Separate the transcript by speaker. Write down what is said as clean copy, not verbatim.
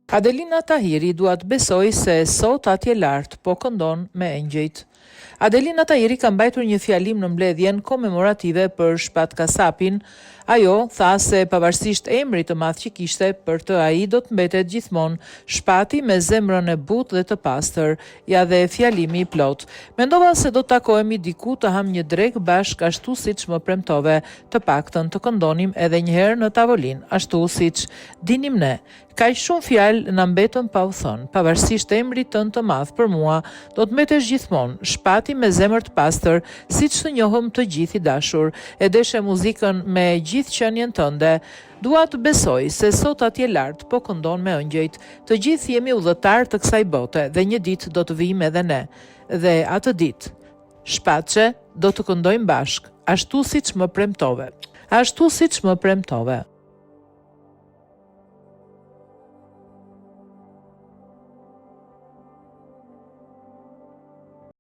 Speaker 1: Adelina Tahiri duat besoj se sot atje lart po këndon me engjëjt. Adelina Tahiri ka mbajtur një fjalim në mbledhjen komemorative për Shpat Kasapin. Ajo tha se pavarësisht emrit të madh që kishte, për të ai do të mbetet gjithmonë Shpati me zemrën e butë dhe të pastër, ja dhe fjalimi i plot. Mendova se do të takohemi diku të ham një drek bashk ashtu siç më premtove, të paktën të këndonim edhe një herë në tavolinë, ashtu siç dinim ne. Kaq shumë fjalë na mbetën pa u thënë, pavarësisht emrit tënd të madh për mua, do të mbetesh gjithmonë Shpati me zemër të pastër, siç të njohëm të gjithë i dashur. E deshe muzikën me gjithë qenien tënde. Dua të besoj se sot atje lart po këndon me engjëjt. Të gjithë jemi udhëtar të kësaj bote dhe një ditë do të vijmë edhe ne. Dhe atë ditë, Shpatçe, do të këndojmë bashk, ashtu siç më premtove.